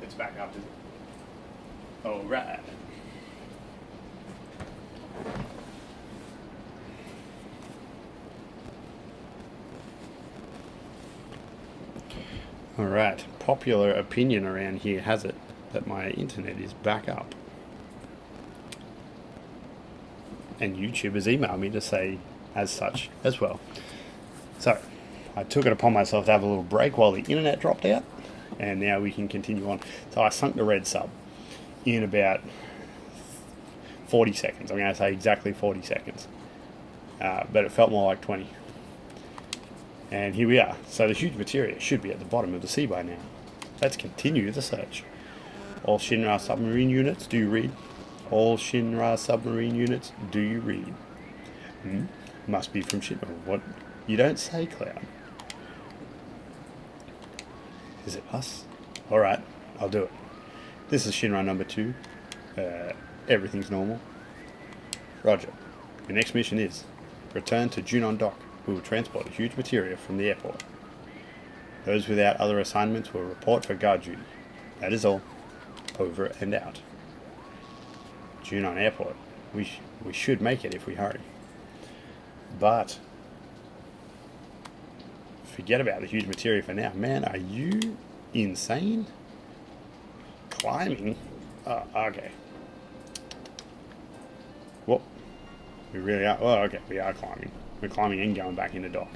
it's back up, is it? Alright. Alright, popular opinion around here has it that my internet is back up. And YouTube has emailed me to say as such as well. So, I took it upon myself to have a little break while the internet dropped out, and now we can continue on. So I sunk the red sub in about 40 seconds. I'm going to say exactly 40 seconds. But it felt more like 20. And here we are. So the huge materia should be at the bottom of the sea by now. Let's continue the search. All Shinra submarine units, do you read? All Shinra submarine units, do you read? Must be from Shinra. What? You don't say, Cloud. Is it us? Alright, I'll do it. This is Shinra number 2. Everything's normal. Roger. Your next mission is return to Junon Dock. We will transport a huge materia from the airport. Those without other assignments will report for guard duty. That is all. Over and out. Junon Airport. We should make it if we hurry. But forget about the huge materia for now. Man, are you insane? Climbing? Oh, okay. Whoop. We really are. Oh, okay. We are climbing. We're climbing and going back into dock.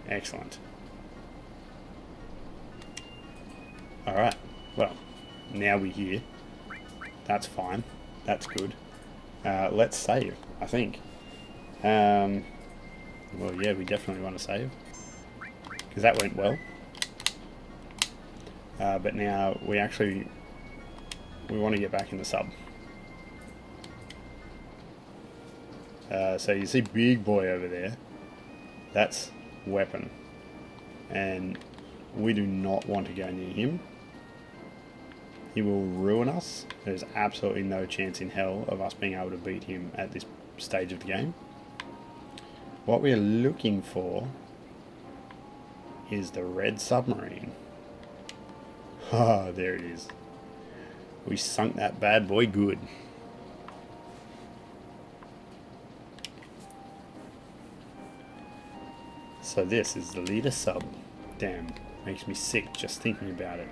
Excellent. Alright. Well, now we're here. That's fine. That's good. Let's save, I think. Well, yeah, we definitely want to save. Because that went well. But now we want to get back in the sub. So you see big boy over there. That's weapon. And we do not want to go near him. He will ruin us. There's absolutely no chance in hell of us being able to beat him at this stage of the game. What we are looking for is the red submarine. Ah, there it is. We sunk that bad boy good. So this is the leader sub. Damn, makes me sick just thinking about it.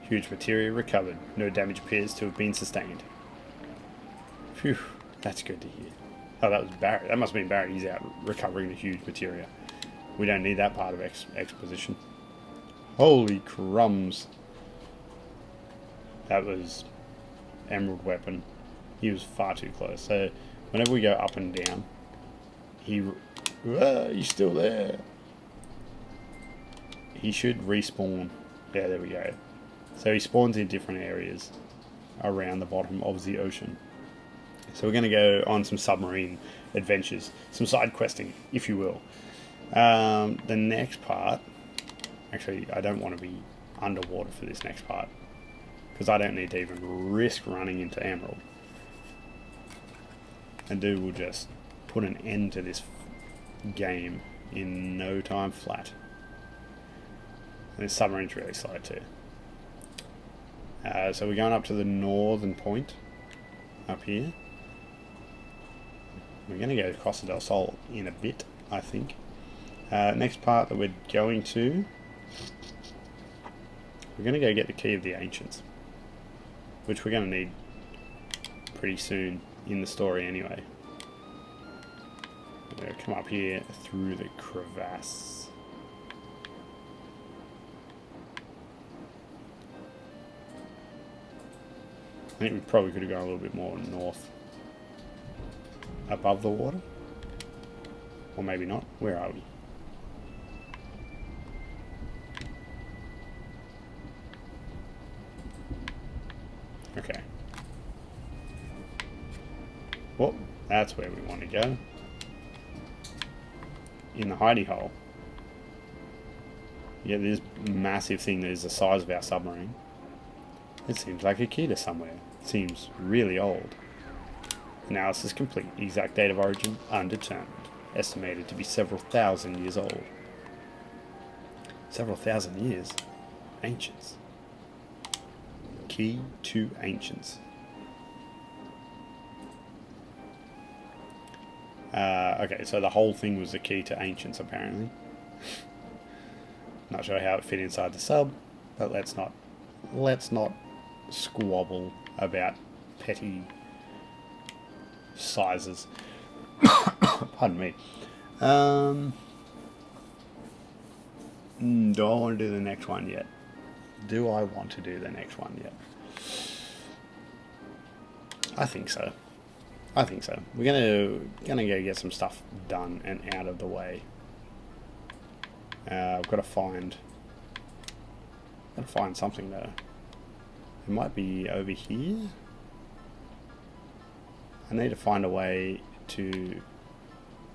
Huge materia recovered. No damage appears to have been sustained. Phew, that's good to hear. Oh, that was Barrett. That must have been Barrett. He's out recovering the huge materia. We don't need that part of exposition. Holy crumbs. That was Emerald Weapon. He was far too close. So whenever we go up and down, he's still there. He should respawn. Yeah, there we go. So he spawns in different areas around the bottom of the ocean. So we're going to go on some submarine adventures, some side questing, if you will. The next part, actually, I don't want to be underwater for this next part, because I don't need to even risk running into Emerald. And dude will just put an end to this game in no time flat. And this submarine's really slow too. So we're going up to the northern point up here. We're going to go across the Del Sol in a bit, I think. Next part that we're going to, we're going to go get the Key of the Ancients, which we're going to need pretty soon in the story anyway. We're going to come up here through the crevasse. I think we probably could have gone a little bit more north above the water. Or maybe not. Where are we? Okay. Well, that's where we want to go. In the hidey hole. Yeah, this massive thing that is the size of our submarine. It seems like a key to somewhere. Seems really old. Analysis complete. Exact date of origin undetermined. Estimated to be several thousand years old. Several thousand years. Ancients. Key to ancients. Okay, so the whole thing was the key to ancients, apparently. Not sure how it fit inside the sub, but let's not squabble about petty sizes. Pardon me. Do I want to do the next one yet? Do I want to do the next one yet? I think so. We're gonna go get some stuff done and out of the way. I've got to find something though. It might be over here. I need to find a way to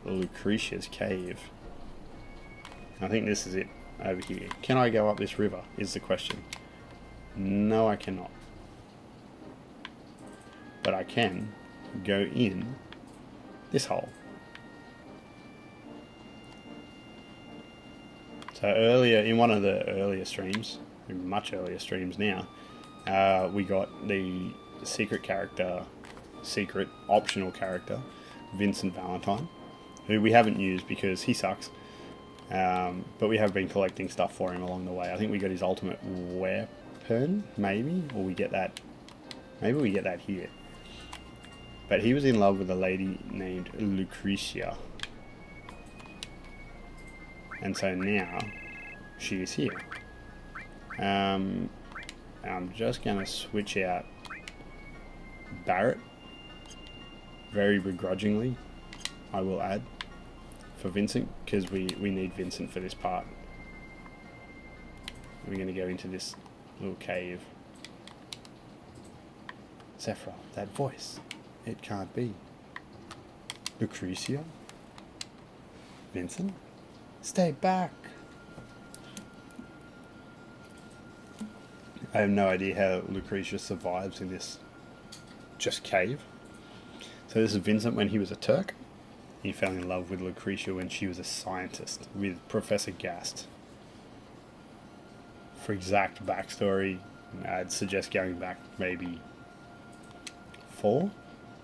Lucrecia's cave. I think this is it over here. Can I go up this river is the question. No, I cannot. But I can go in this hole. So earlier, in one of the earlier streams, much earlier streams now, we got the secret optional character, Vincent Valentine, who we haven't used because he sucks. But we have been collecting stuff for him along the way. I think we got his ultimate weapon, maybe? Or we get that... Maybe we get that here. But he was in love with a lady named Lucrecia. And so now, she is here. I'm just going to switch out Barrett. Very begrudgingly, I will add. For Vincent, because we need Vincent for this part. We're going to go into this little cave. Sephiroth, that voice. It can't be. Lucrecia? Vincent? Stay back! I have no idea how Lucrecia survives in this just cave. So this is Vincent when he was a Turk. He fell in love with Lucrecia when she was a scientist with Professor Gast. For exact backstory, I'd suggest going back maybe 4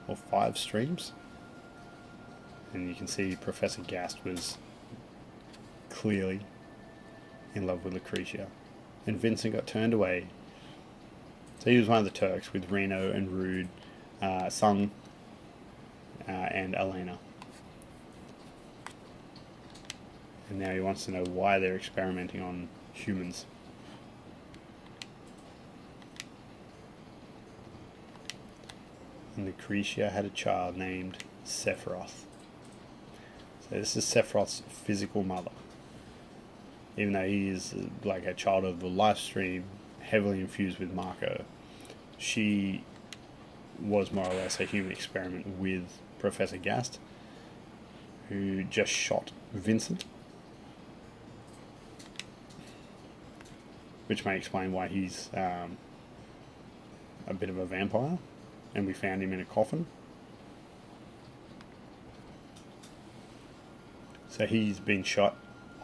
or 5 streams. And you can see Professor Gast was clearly in love with Lucrecia. And Vincent got turned away. So he was one of the Turks with Reno and Rude, Sung, and Elena. And now he wants to know why they're experimenting on humans. And Lucrecia had a child named Sephiroth. So this is Sephiroth's physical mother. Even though he is like a child of the live stream, heavily infused with Marco, she was more or less a human experiment with Professor Gast, who just shot Vincent. Which may explain why he's a bit of a vampire. And we found him in a coffin. So he's been shot,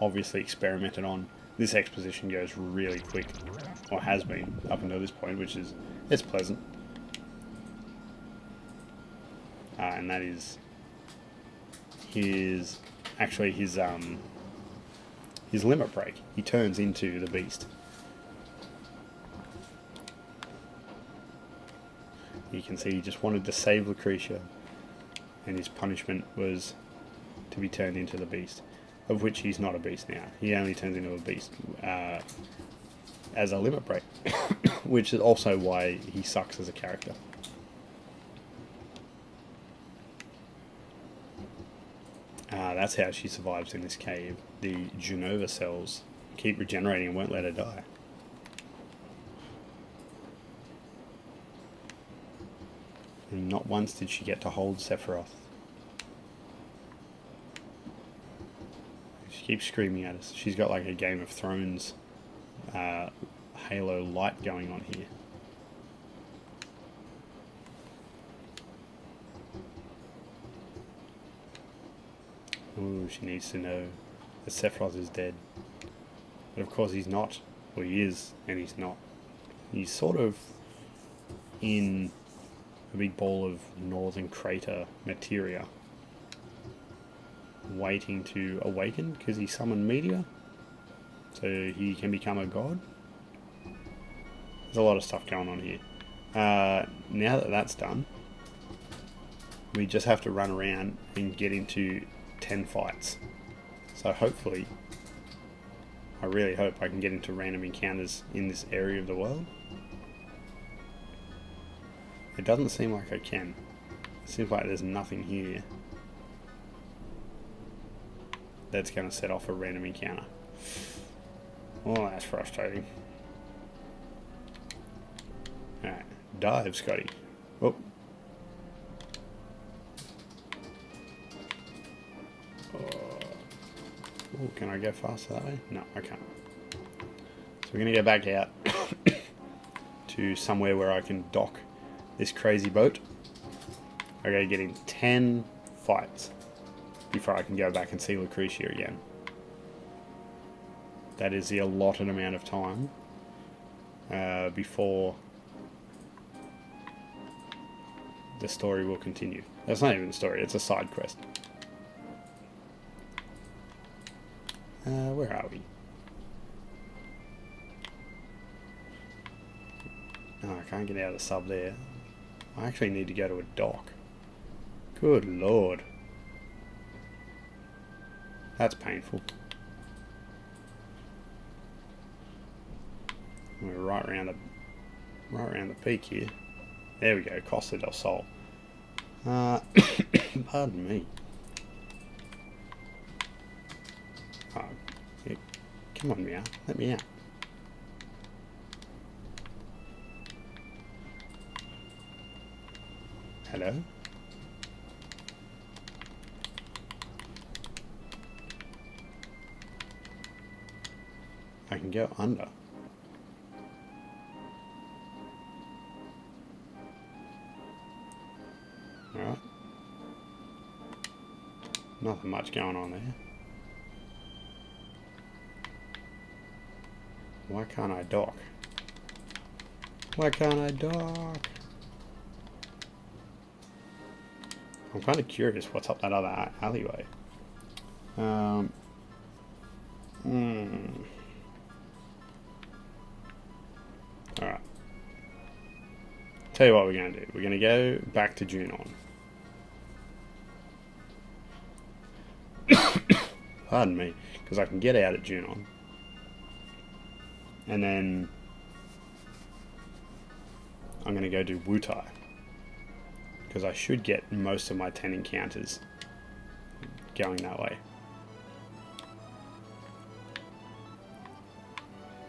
obviously experimented on. This exposition goes really quick, or has been up until this point, which is, it's pleasant. And that is his limit break. He turns into the beast. You can see he just wanted to save Lucrecia, and his punishment was to be turned into the beast, of which he's not a beast now. He only turns into a beast as a limit break, which is also why he sucks as a character. That's how she survives in this cave. The Genova cells keep regenerating and won't let her die. And not once did she get to hold Sephiroth. She keeps screaming at us. She's got like a Game of Thrones halo light going on here. Ooh, she needs to know that Sephiroth is dead. But of course he's not. Well, he is, and he's not. He's sort of in a big ball of northern crater materia, waiting to awaken because he summoned Mideel, so he can become a god. There's a lot of stuff going on here. Now that that's done, we just have to run around and get into 10 fights. So hopefully, I really hope I can get into random encounters in this area of the world. It doesn't seem like I can. It seems like there's nothing here that's going to set off a random encounter. Oh, that's frustrating. Alright, dive, Scotty. Oh. Oh, can I go faster that way? No, I can't. So we're going to go back out to somewhere where I can dock this crazy boat. I gotta get in 10 fights before I can go back and see Lucrecia again. That is the allotted amount of time before the story will continue. That's not even a story, it's a side quest. Where are we? No, I can't get out of the sub there. I actually need to go to a dock. Good lord. That's painful. We're right around the peak here. There we go, Costa del Sol. Pardon me. Oh, yeah. Come on, Meow. Let me out. Hello? I can go under. Alright. Nothing much going on there. Why can't I dock? Why can't I dock? I'm kind of curious what's up that other alleyway. Alright. Tell you what we're going to do. We're going to go back to Junon. Pardon me. Because I can get out at Junon. And then I'm going to go do Wutai. Because I should get most of my 10 encounters going that way.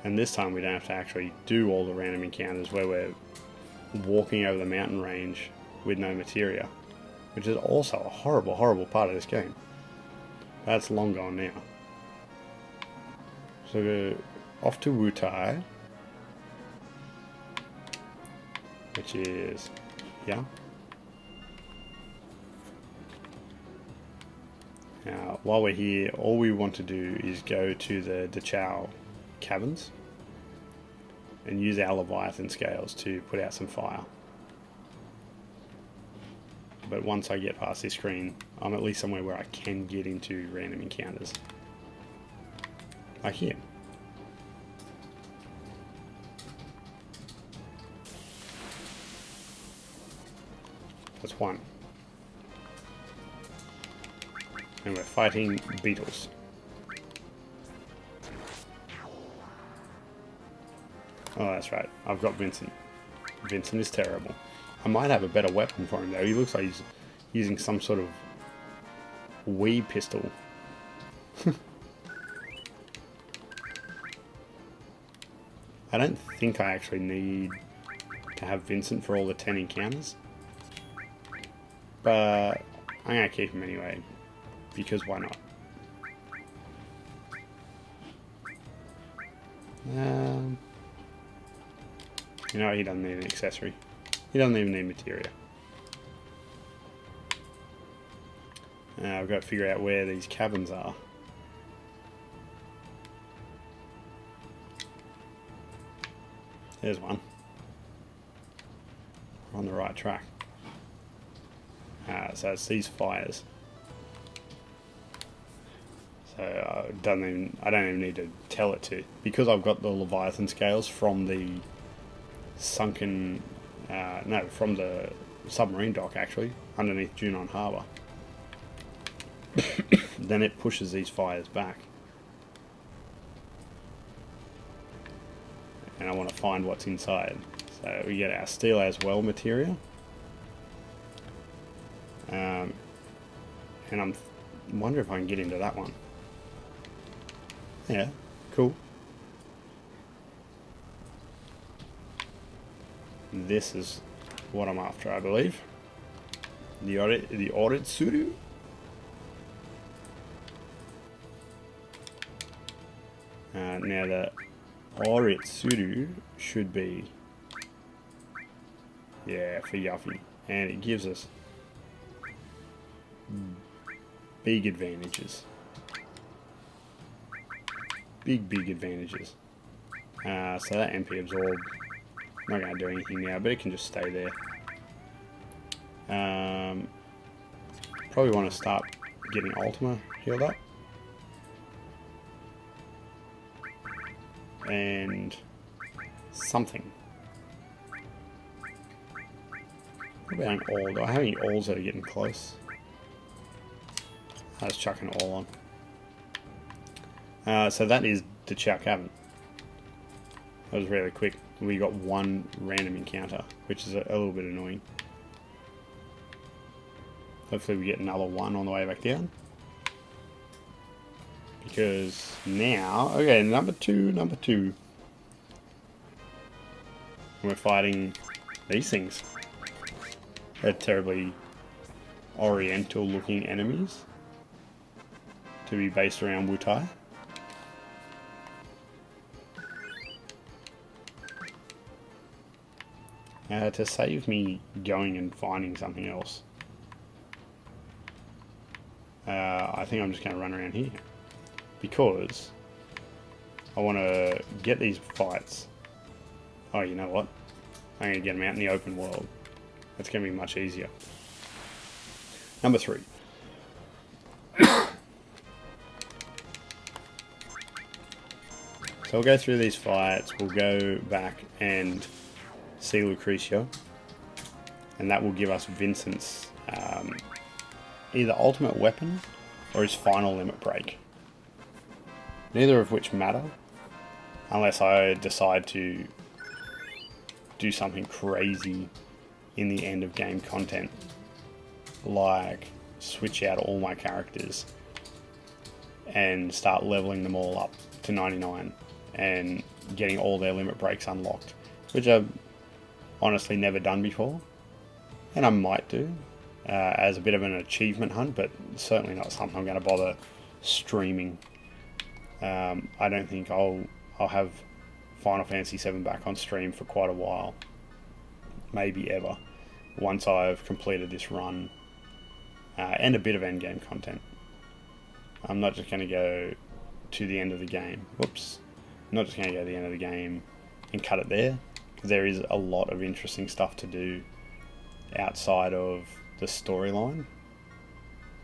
And this time we don't have to actually do all the random encounters where we're walking over the mountain range with no materia, which is also a horrible, horrible part of this game. That's long gone now. So we're off to Wutai, which is, yeah. Now, while we're here, all we want to do is go to the Dachau caverns and use our Leviathan scales to put out some fire. But once I get past this screen, I'm at least somewhere where I can get into random encounters. Like here. That's one. And we're fighting beetles. Oh, that's right. I've got Vincent. Vincent is terrible. I might have a better weapon for him, though. He looks like he's using some sort of Wii pistol. I don't think I actually need to have Vincent for all the 10 encounters. But I'm going to keep him anyway. Because why not? You know, he doesn't need an accessory. He doesn't even need materia. I've got to figure out where these caverns are. There's one. We're on the right track. So it's these fires. So I don't even need to tell it to, because I've got the Leviathan scales from the sunken, from the submarine dock actually, underneath Junon Harbour. Then it pushes these fires back. And I want to find what's inside. So we get our steel as well materia. And I'm wondering if I can get into that one. Yeah, cool. This is what I'm after, I believe. The Oritsuru. Now the Oritsuru should be, yeah, for Yuffie, and it gives us big advantages. Big advantages. So that MP absorb, not going to do anything now, but it can just stay there. Probably want to start getting Ultima healed up. And something. What about an all? Do I have any alls that are getting close? I was chucking it all on. So that is the Chuck Haven't. That was really quick. We got one random encounter, which is a little bit annoying. Hopefully we get another one on the way back down. Because now, okay, number two. We're fighting these things. They're terribly oriental looking enemies to be based around Wutai. To save me going and finding something else, I think I'm just going to run around here, because I want to get these fights. Oh, you know what? I'm going to get them out in the open world. That's going to be much easier. Number 3. So we'll go through these fights, we'll go back and see Lucrecia, and that will give us Vincent's either ultimate weapon or his final limit break. Neither of which matter, unless I decide to do something crazy in the end of game content, like switch out all my characters and start leveling them all up to 99 and getting all their limit breaks unlocked, which I've honestly never done before, and I might do as a bit of an achievement hunt, but certainly not something I'm going to bother streaming. I don't think I'll have Final Fantasy VII back on stream for quite a while, maybe ever, once I've completed this run and a bit of endgame content. I'm not just going to go to the end of the game. Whoops. I'm not just going to go to the end of the game and cut it there. There is a lot of interesting stuff to do outside of the storyline,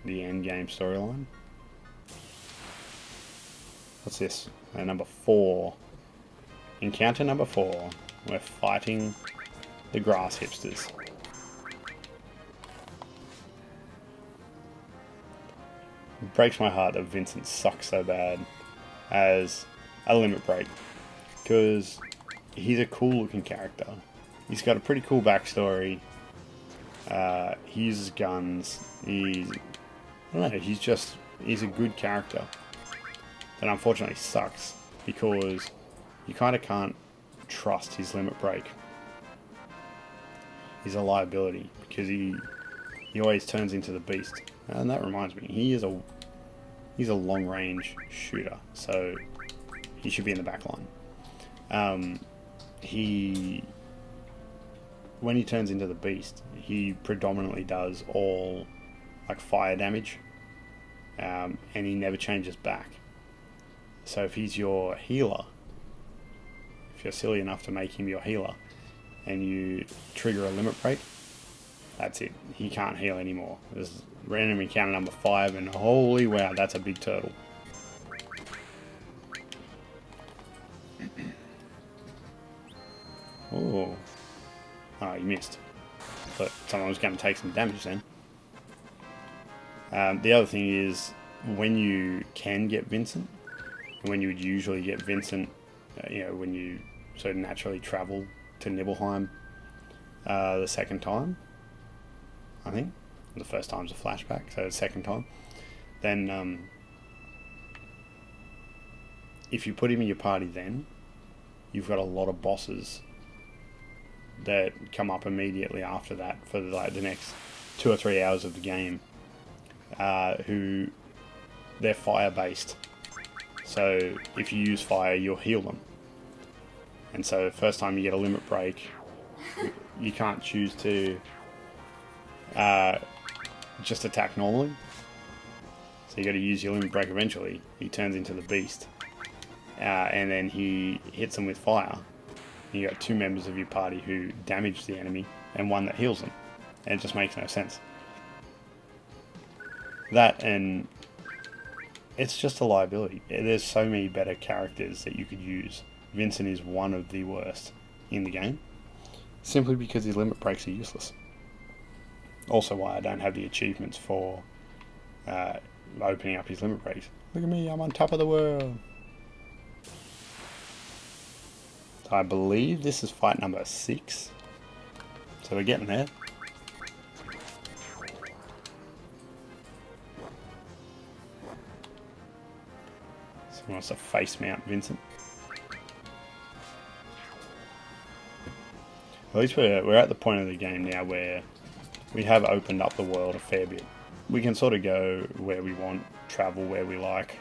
the end game storyline. What's this? Number 4. Encounter number 4. We're fighting the grass hipsters. It breaks my heart that Vincent sucks so bad as a limit break, because he's a cool looking character. He's got a pretty cool backstory. He uses guns. I don't know, he's a good character. That unfortunately sucks, because you kind of can't trust his limit break. He's a liability, because he always turns into the beast. And that reminds me, he's a long range shooter, so he should be in the back line. When he turns into the beast, he predominantly does all like fire damage, and he never changes back. So if he's your healer, if you're silly enough to make him your healer, and you trigger a limit break, that's it. He can't heal anymore. There's random encounter number 5, and holy wow, that's a big turtle. Oh, you missed. But someone was going to take some damage then. The other thing is, when you can get Vincent, and when you would usually get Vincent, when you sort of naturally travel to Nibelheim the second time, I think. The first time's a flashback, so the second time. Then, if you put him in your party then, you've got a lot of bosses that come up immediately after that for like the next 2 or 3 hours of the game, who they're fire based. So if you use fire, you'll heal them. And so the first time you get a limit break, you can't choose to just attack normally. So you got to use your limit break eventually. He turns into the beast, and then he hits them with fire. You got 2 members of your party who damage the enemy and 1 that heals them, and it just makes no sense. That, and it's just a liability. There's so many better characters that you could use. Vincent is one of the worst in the game, simply because his limit breaks are useless. Also why I don't have the achievements for opening up his limit breaks. Look at me, I'm on top of the world. I believe this is fight number 6. So we're getting there. So he wants to face mount Vincent. At least we're at the point of the game now where we have opened up the world a fair bit. We can sort of go where we want, travel where we like.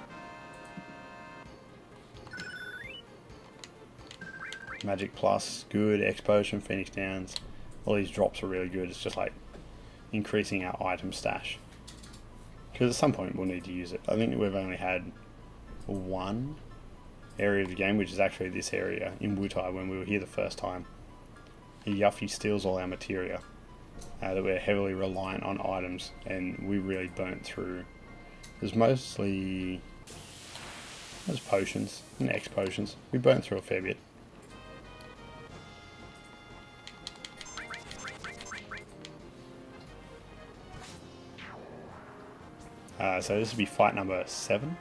Magic Plus, good. X Potion, Phoenix Downs. All these drops are really good. It's just like increasing our item stash. Because at some point we'll need to use it. I think we've only had 1 area of the game, which is actually this area in Wutai when we were here the first time. Yuffie steals all our materia. That we're heavily reliant on items, and we really burnt through. There's mostly potions and X Potions. We burnt through a fair bit. So this will be fight number 7. I'm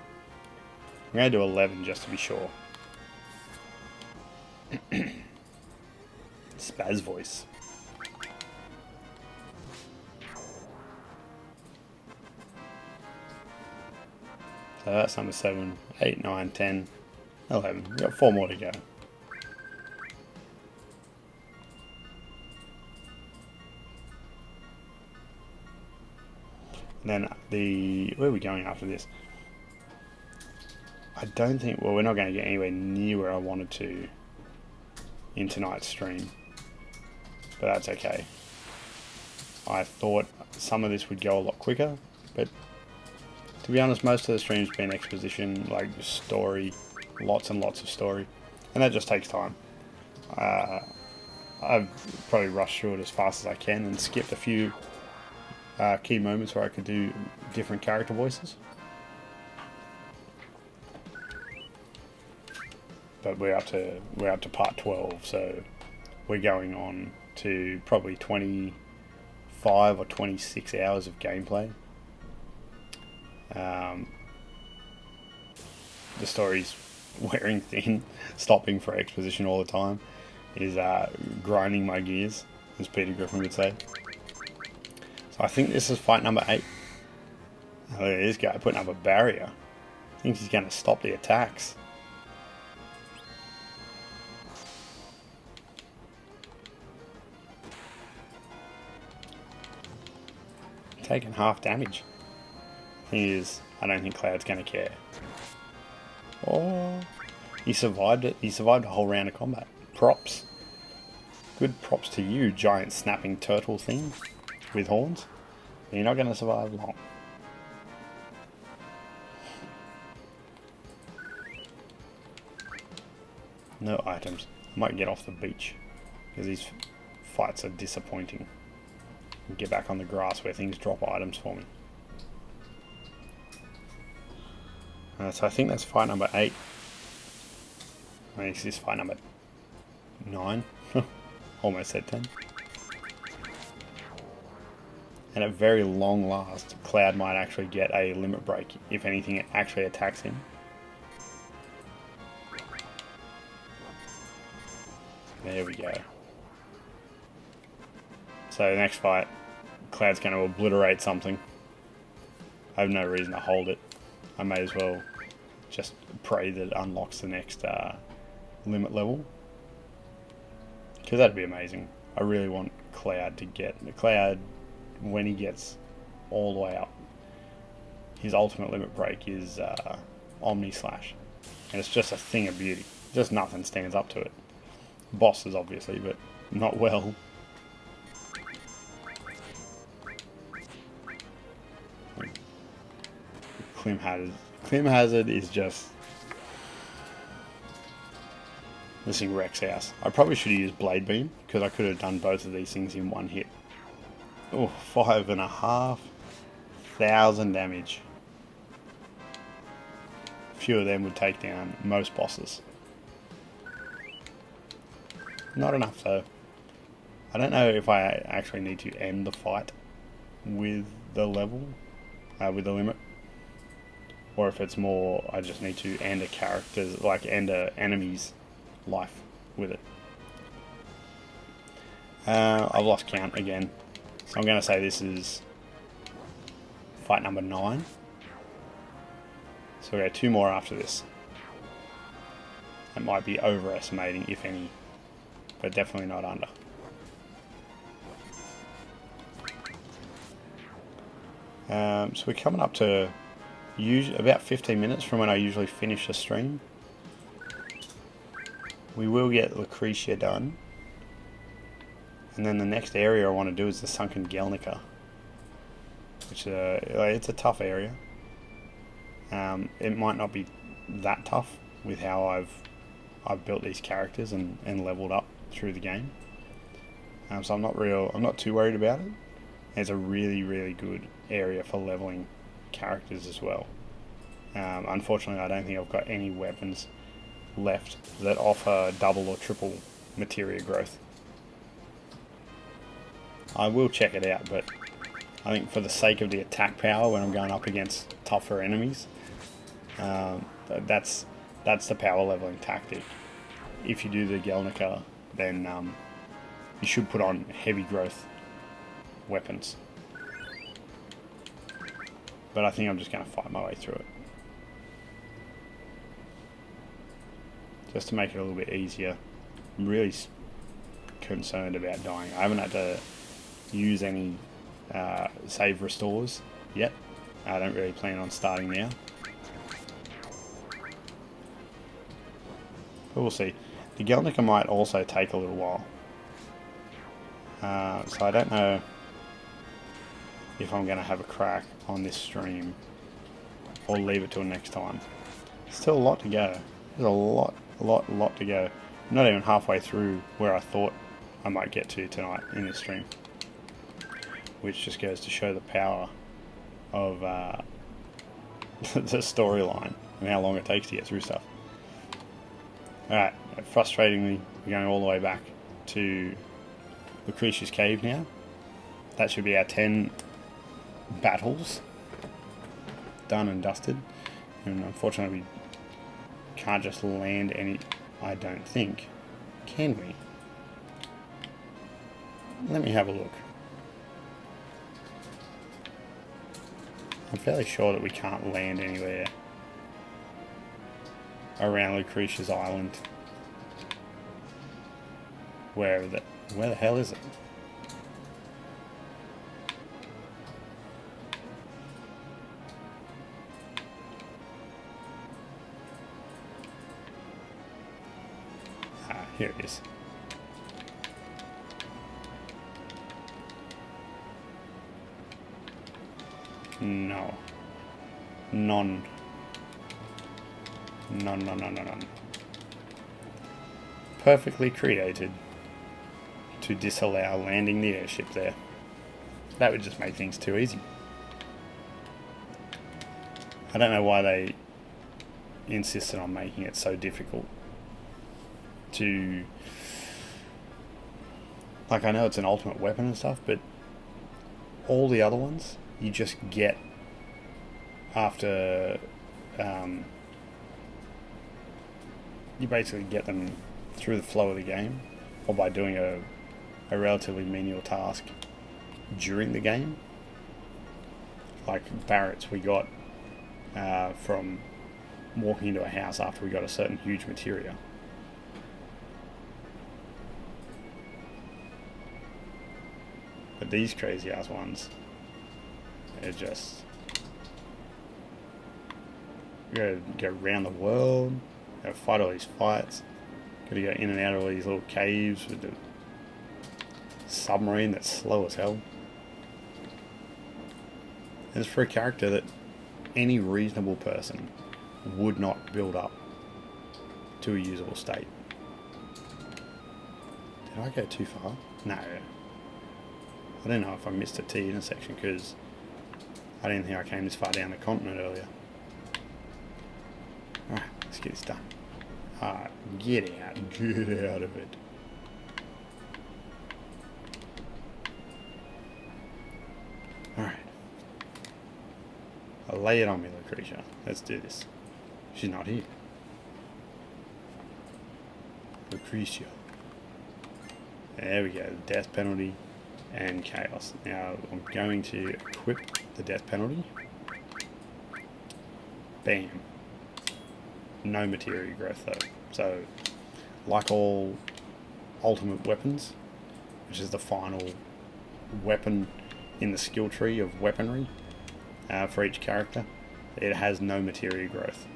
going to do 11 just to be sure. Spaz voice. So that's number 7, 8, 9, 10, 11. We've got 4 more to go. And then where are we going after this? I don't think, well, we're not going to get anywhere near where I wanted to in tonight's stream, but that's okay. I thought some of this would go a lot quicker, but to be honest, most of the stream's been exposition, like story, lots and lots of story, and that just takes time. I've probably rushed through it as fast as I can and skipped a few key moments where I could do different character voices. But we're up to part 12, so we're going on to probably 25 or 26 hours of gameplay. The story's wearing thin. Stopping for exposition all the time is grinding my gears, as Peter Griffin would say. So I think this is fight number 8. Oh, look at this guy putting up a barrier. Thinks he's going to stop the attacks. Taking half damage. Thing is, I don't think Cloud's going to care. Oh, he survived it. He survived a whole round of combat. Props. Good props to you, giant snapping turtle thing with horns. You're not going to survive long. No items. Might get off the beach, because these fights are disappointing. And get back on the grass where things drop items for me. So I think that's fight number 8. This is fight number 9. Almost at 10. And at very long last, Cloud might actually get a limit break. If anything, it actually attacks him. There we go. So the next fight, Cloud's going to obliterate something. I have no reason to hold it. I may as well just pray that it unlocks the next limit level. Because that'd be amazing. I really want Cloud to get... Cloud, when he gets all the way up, his ultimate limit break is Omni Slash. And it's just a thing of beauty. Just nothing stands up to it. Bosses, obviously, but not well. Clim Hazard is just... This thing wrecks house. I probably should have used Blade Beam, because I could have done both of these things in one hit. Oh, 5,500 damage. A few of them would take down most bosses. Not enough though. I don't know if I actually need to end the fight with the level, with the limit, or if it's more I just need to end a character's, like end a enemy's life with it. I've lost count again, so I'm going to say this is fight number 9. So we'll go 2 more after this. That might be overestimating, if any, but definitely not under. So we're coming up to about 15 minutes from when I usually finish the stream. We will get Lucrecia done. And then the next area I want to do is the Sunken Gelnika, which it's a tough area. It might not be that tough with how I've built these characters and leveled up through the game. So I'm not too worried about it. It's a really good area for leveling characters as well. Unfortunately, I don't think I've got any weapons left that offer double or triple materia growth. I will check it out, but I think for the sake of the attack power when I'm going up against tougher enemies, that's the power leveling tactic. If you do the Gelnika, then you should put on heavy growth weapons. But I think I'm just going to fight my way through it, just to make it a little bit easier. I'm really concerned about dying. I haven't had to use any save restores yet. I don't really plan on starting now, but we'll see. The Gelnika might also take a little while, so I don't know if I'm going to have a crack on this stream or leave it till next time. Still a lot to go. There's a lot to go. I'm not even halfway through where I thought I might get to tonight in this stream, which just goes to show the power of the storyline and how long it takes to get through stuff. Alright, frustratingly, we're going all the way back to Lucrecia's cave now. That should be our 10 battles done and dusted. And unfortunately, we can't just land any, I don't think. Can we? Let me have a look. I'm fairly sure that we can't land anywhere around Lucrecia's island. Where the hell is it? Ah, here it is. No. None. perfectly created to disallow landing the airship there. That would just make things too easy. I don't know why they insisted on making it so difficult to... Like, I know it's an ultimate weapon and stuff, but all the other ones you just get after... you basically get them through the flow of the game, or by doing a relatively menial task during the game. Like Barrett's we got from walking into a house after we got a certain huge materia. But these crazy ass ones, they're just... You gotta go around the world, gotta fight all these fights, gotta go in and out of all these little caves with the submarine that's slow as hell. And it's for a character that any reasonable person would not build up to a usable state. Did I go too far? No. I don't know if I missed a T intersection because I didn't think I came this far down the continent earlier. Alright, let's get this done. Alright, get out of it. Alright. Lay it on me, Lucrecia. Let's do this. She's not here. Lucrecia. There we go. Death penalty and chaos. Now I'm going to equip the death penalty. Bam. No materia growth though. So, like all ultimate weapons, which is the final weapon in the skill tree of weaponry for each character, it has no materia growth.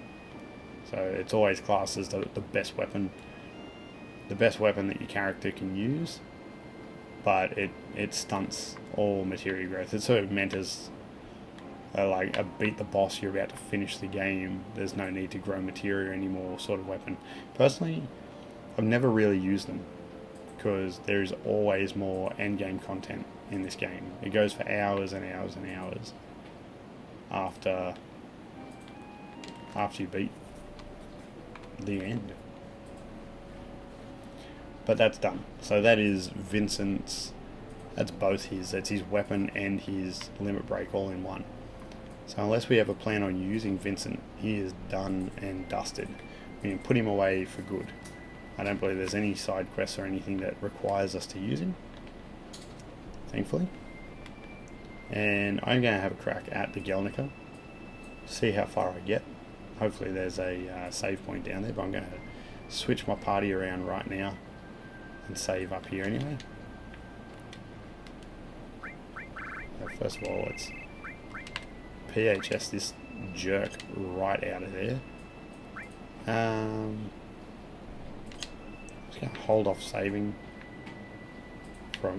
So it's always classed as the best weapon. The best weapon that your character can use, but it stunts all materia growth. It's sort of meant as like a beat the boss, you're about to finish the game, there's no need to grow materia anymore sort of weapon. Personally, I've never really used them because there is always more endgame content in this game. It goes for hours and hours and hours after you beat the end. But that's done. So that is Vincent's, that's both his, that's his weapon and his limit break all in one. So unless we ever plan on using Vincent, he is done and dusted. We can put him away for good. I don't believe there's any side quests or anything that requires us to use him, thankfully. And I'm going to have a crack at the Gelnika, see how far I get. Hopefully there's a save point down there, but I'm going to switch my party around right now and save up here anyway. So first of all, let's PHS this jerk right out of there. Just going to hold off saving for a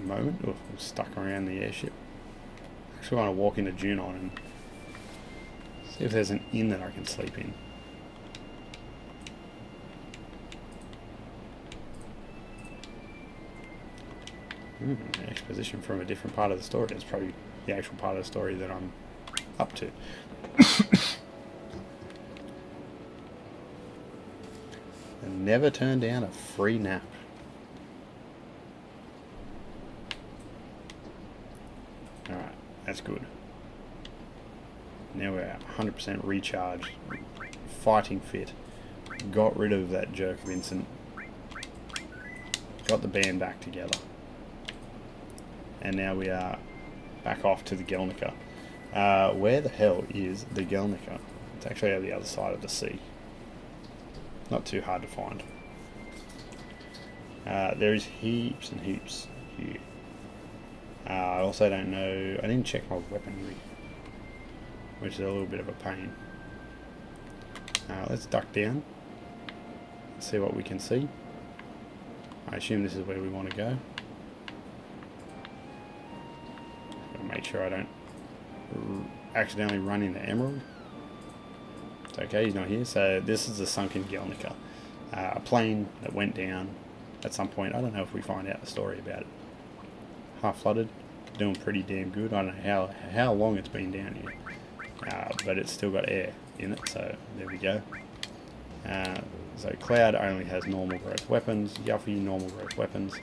moment. Oh, I'm stuck around the airship. Actually want to walk into Junon and see if there's an inn that I can sleep in. Exposition from a different part of the story. It's probably the actual part of the story that I'm up to. And never turn down a free nap. Alright, that's good. Now we're 100% recharged, fighting fit. Got rid of that jerk Vincent. Got the band back together. And now we are back off to the Gelnika. Where the hell is the Gelnika? It's actually on the other side of the sea. Not too hard to find. There is heaps and heaps here. I also don't know, I didn't check my weaponry, which is a little bit of a pain. Let's duck down, see what we can see. I assume this is where we want to go. Make sure I don't accidentally run into Emerald. It's okay, he's not here. So this is the Sunken Gelnika. a plane that went down at some point. I don't know if we find out the story about it. Half flooded, doing pretty damn good. I don't know how long it's been down here, but it's still got air in it, so there we go. So Cloud only has normal growth weapons, Yuffie normal growth weapons,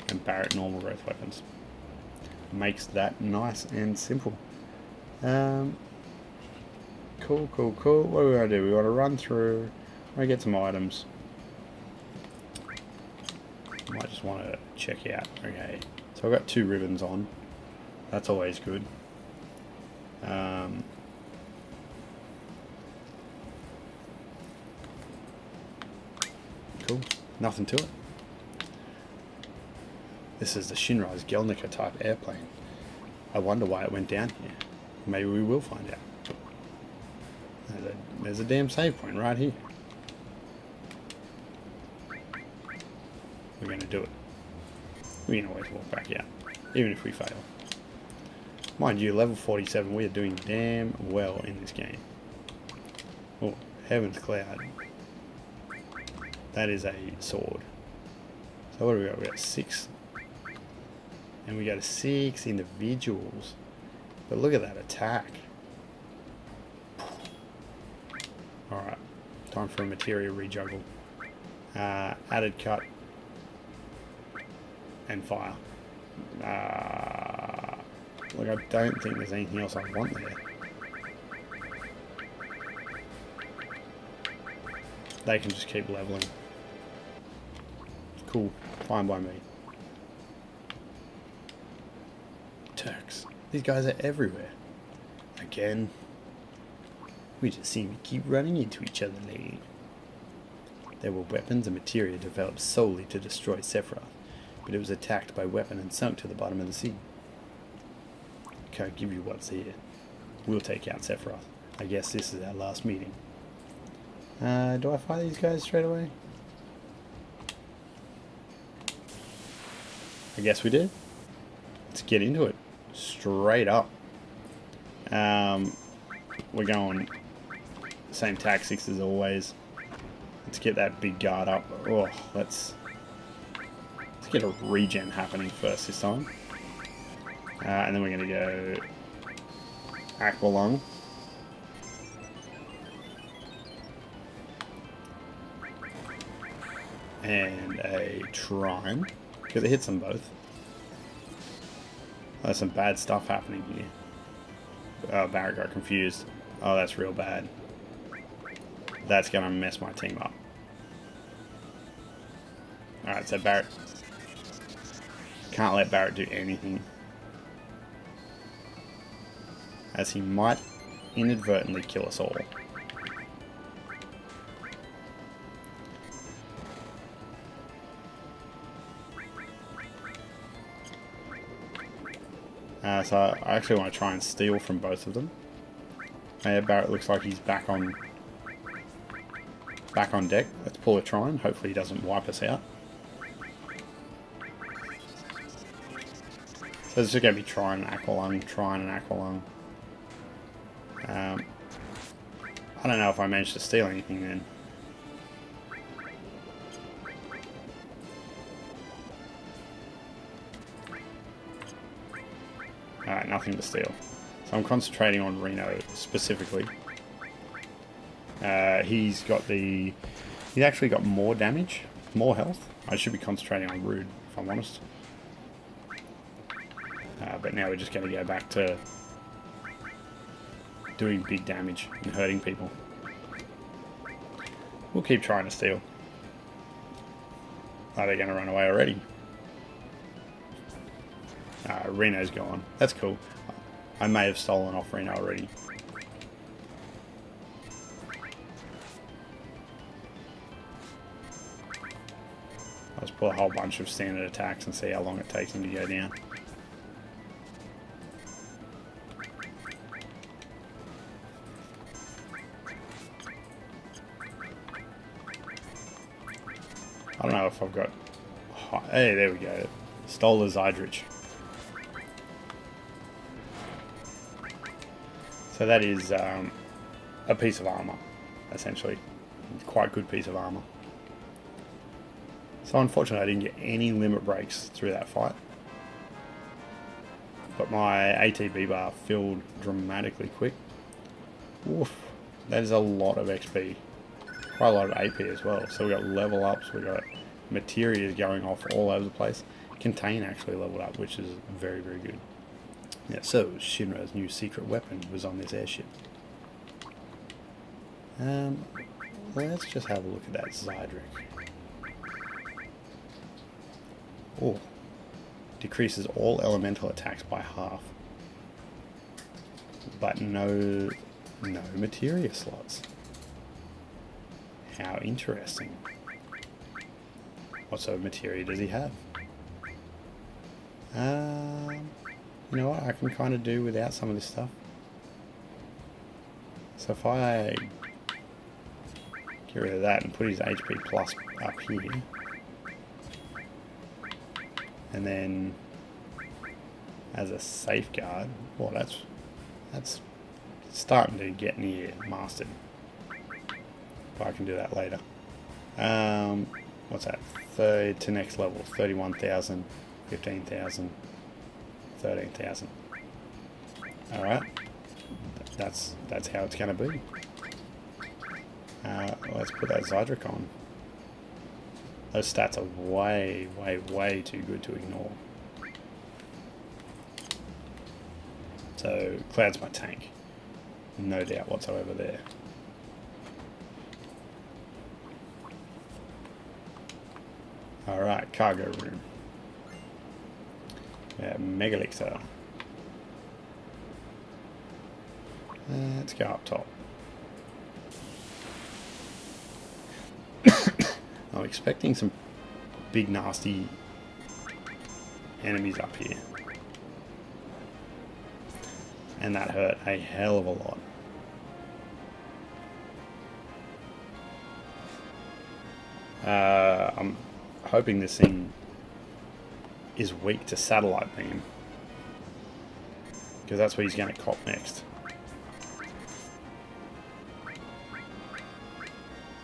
and Barrett normal growth weapons. Makes that nice and simple. Cool. What do we want to do? We want to run through. I want to get some items. Might just want to check out. Okay, so I've got 2 ribbons on. That's always good. Cool. Nothing to it. This is the Sunken Gelnika type airplane. I wonder why it went down here. Maybe we will find out. There's a damn save point right here. We're going to do it. We can always walk back out, even if we fail. Mind you, level 47, we are doing damn well in this game. Oh, Heaven's Cloud. That is a sword. So what do we got? We got 6. And we got 6 individuals. But look at that attack. Alright. Time for a materia rejuggle. Added cut. And fire. Look, I don't think there's anything else I want there. They can just keep leveling. Cool. Fine by me. Turks. These guys are everywhere. Again. We just seem to keep running into each other lately. There were weapons and materia developed solely to destroy Sephiroth, but it was attacked by weapon and sunk to the bottom of the sea. Can't give you what's here. We'll take out Sephiroth. I guess this is our last meeting. Do I fight these guys straight away? I guess we did. Let's get into it. Straight up. We're going same tactics as always. Let's get that big guard up. Oh, let's get a regen happening first this time. And then we're going to go Aqualung. And a Trine. Because it hits them both. There's some bad stuff happening here. Oh, Barrett got confused. Oh, that's real bad. That's going to mess my team up. Alright, so Barrett. Can't let Barrett do anything. As he might inadvertently kill us all. So I actually want to try and steal from both of them. Yeah, Barrett looks like he's back on deck. Let's pull a Trine. Hopefully he doesn't wipe us out. So this is going to be Trine and Aqualung. I don't know if I managed to steal anything then. Alright, nothing to steal. So I'm concentrating on Reno specifically. He's actually got more damage, more health. I should be concentrating on Rude, if I'm honest. But now we're just going to go back to doing big damage and hurting people. We'll keep trying to steal. Are they going to run away already? Reno's gone. That's cool. I may have stolen off Reno already. I'll just pull a whole bunch of standard attacks and see how long it takes them to go down. I don't know if I've got... Hey, there we go. Stole the Zydrich. So that is a piece of armor, essentially. Quite good piece of armor. So unfortunately I didn't get any limit breaks through that fight. But my ATB bar filled dramatically quick. Oof, that is a lot of XP. Quite a lot of AP as well. So we got level ups, we got materia going off all over the place. Contain actually leveled up, which is very, very good. Yeah, so Shinra's new secret weapon was on this airship. Let's just have a look at that Zydric. Oh, decreases all elemental attacks by half, but no materia slots. How interesting. What sort of materia does he have? You know what, I can kind of do without some of this stuff. So if I get rid of that and put his HP plus up here, and then as a safeguard, well, that's starting to get near mastered. But I can do that later. What's that? Third to next level, 31,000, 15,000, 13,000. All right, that's how it's going to be. Let's put that Zydric on. Those stats are way, way, way too good to ignore. So Cloud's my tank, no doubt whatsoever there. All right, cargo room. Mega elixir. Let's go up top. I'm expecting some big nasty enemies up here. And that hurt a hell of a lot. I'm hoping this thing is weak to satellite beam, because that's what he's going to cop next.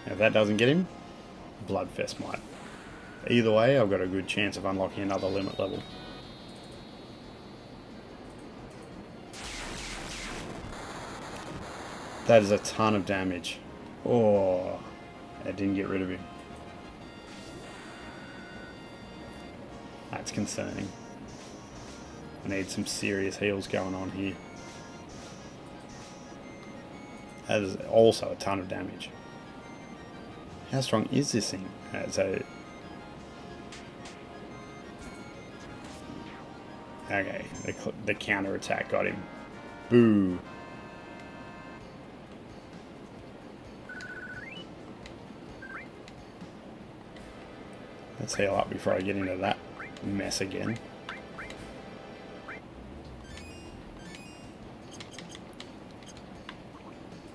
If that doesn't get him, Bloodfest might. Either way, I've got a good chance of unlocking another limit level. That is a ton of damage. Oh, that didn't get rid of him. That's concerning. I need some serious heals going on here. That is also a ton of damage. How strong is this thing? Okay, the counter attack got him. Boo. Let's heal up before I get into that mess again.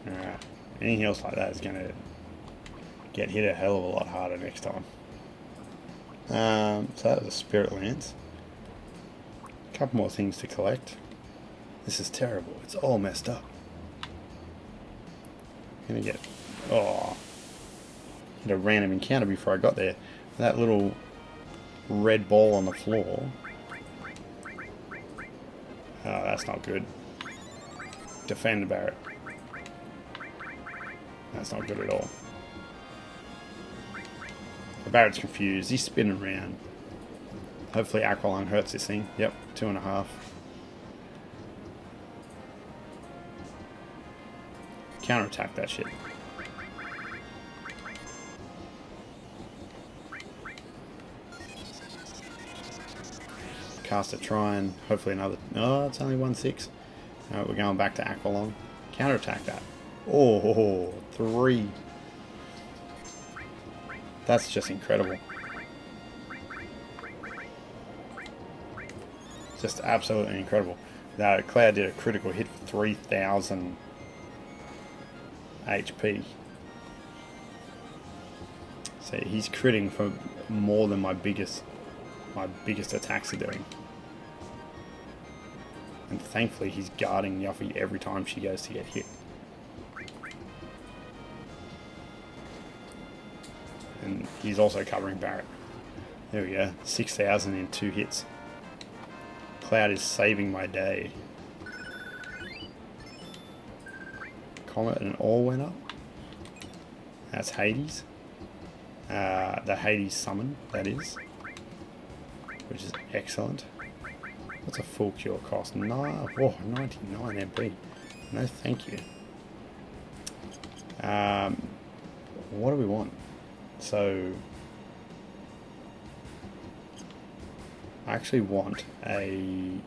Alright, any heals like that is going to get hit a hell of a lot harder next time. So that was a Spirit Lance. A couple more things to collect. This is terrible. It's all messed up. I'm gonna get a random encounter before I got there. That little red ball on the floor. Oh, that's not good. Defend the Barret. That's not good at all. The Barret's confused. He's spinning around. Hopefully Aqualung hurts this thing. Yep, 2.5. Counterattack that shit. Cast a Trine. Hopefully another... Oh, it's only 1/6. Alright, we're going back to Aqualung. Counterattack that. Oh, 3. That's just incredible. Just absolutely incredible. Now, Cloud did a critical hit for 3,000 HP. So he's critting for more than my biggest attacks are doing. And thankfully he's guarding Yuffie every time she goes to get hit. And he's also covering Barret. There we go. 6,000 in 2 hits. Cloud is saving my day. Comet and all went up. That's Hades. The Hades summon, that is. Which is excellent. What's a full cure cost? No, oh, 99 MP. No thank you. What do we want? So I actually want I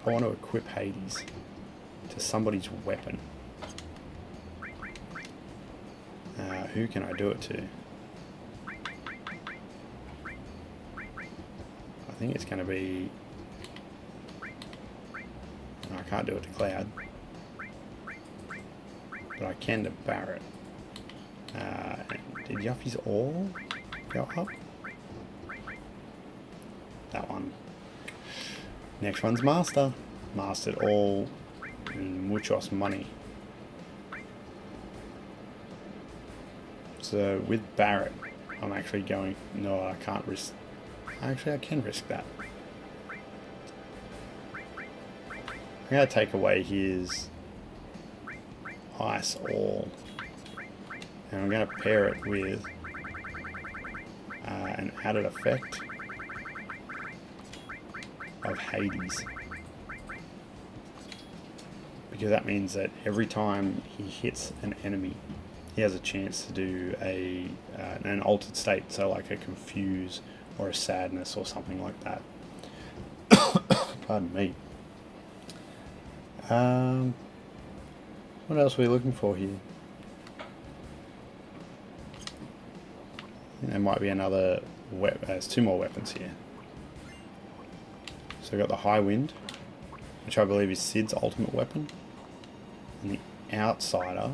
want to equip Hades to somebody's weapon. Who can I do it to? I think it's going to be... No, I can't do it to Cloud. But I can to Barret. Did Yuffie's all go up? That one. Next one's Master. Mastered all muchos money. So with Barret, I'm actually going... No, I can't risk... Actually, I can risk that. I'm going to take away his Ice All. And I'm going to pair it with an added effect of Hades. Because that means that every time he hits an enemy, he has a chance to do an altered state, so like a confuse or a sadness or something like that. Pardon me. What else are we looking for here? I think there might be another weapon. There's 2 more weapons here. So we've got the High Wind, which I believe is Sid's ultimate weapon. And the Outsider,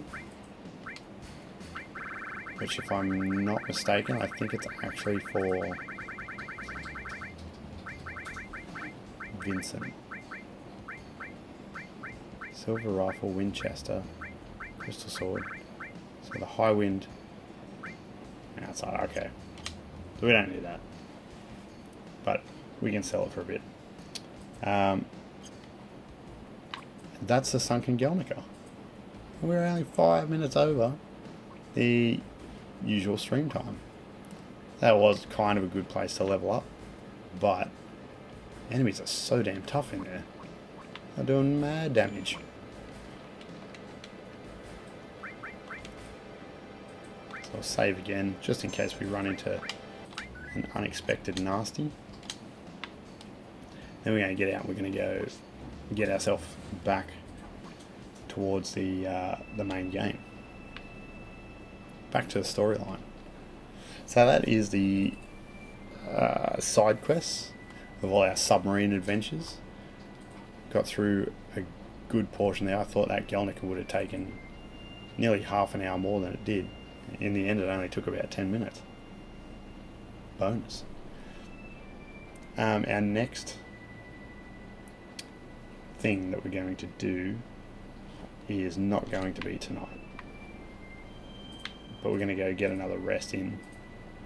which if I'm not mistaken, I think it's actually for Vincent. Silver Rifle, Winchester, Crystal Sword. So the High Wind, Outside, okay. So we don't need that. But we can sell it for a bit. That's the Sunken Gelnika. We're only 5 minutes over the usual stream time. That was kind of a good place to level up, but enemies are so damn tough in there. They're doing mad damage. So I'll save again, just in case we run into an unexpected nasty. Then we're going to get out and we're going to go get ourselves back towards the main game. Back to the storyline. So that is the side quests of all our submarine adventures. Got through a good portion there. I thought that Gelnika would have taken nearly half an hour more than it did. In the end, it only took about 10 minutes. Bonus. Our next thing that we're going to do is not going to be tonight. But we're going to go get another rest in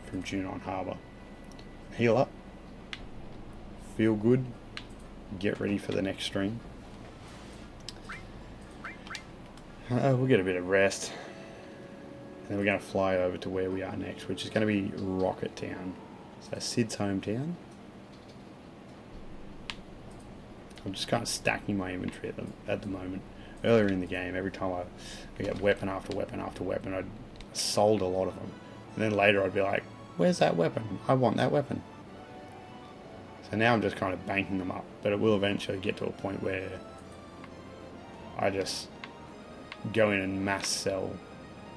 from Junon Harbour. Heal up. Feel good. Get ready for the next stream. We'll get a bit of rest. And then we're going to fly over to where we are next, which is going to be Rocket Town. So Sid's hometown. I'm just kind of stacking my inventory at the moment. Earlier in the game, every time I get weapon after weapon after weapon, I'd sold a lot of them. And then later I'd be like, where's that weapon? I want that weapon. So now I'm just kind of banking them up. But it will eventually get to a point where I just go in and mass sell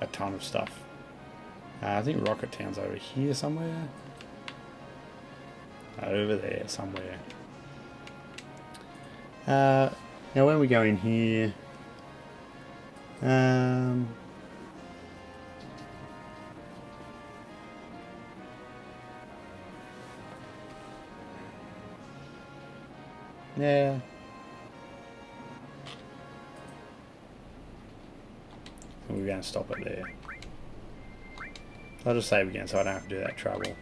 a ton of stuff. I think Rocket Town's over here somewhere. Over there somewhere. Now when we go in here, yeah. We're going to stop it there. I'll just save again so I don't have to do that travel.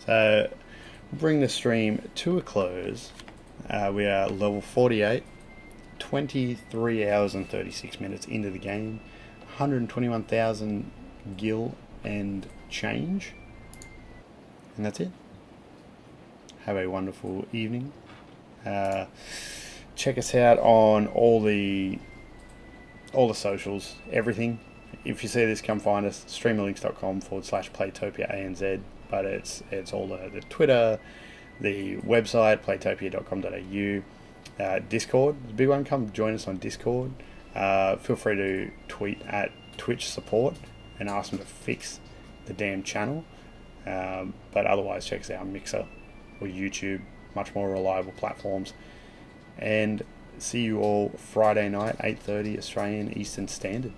So we'll bring the stream to a close. We are level 48, 23 hours and 36 minutes into the game, 121,000 gil and change, and that's it. Have a wonderful evening. Check us out on all the socials, everything. If you see this, come find us, streamerlinks.com/Playtopia ANZ. But it's all the Twitter, the website, playtopia.com.au, Discord, the big one. Come join us on Discord. Feel free to tweet at Twitch support and ask them to fix the damn channel. But otherwise, check us out on Mixer or YouTube, much more reliable platforms. And see you all Friday night, 8:30 Australian Eastern Standard.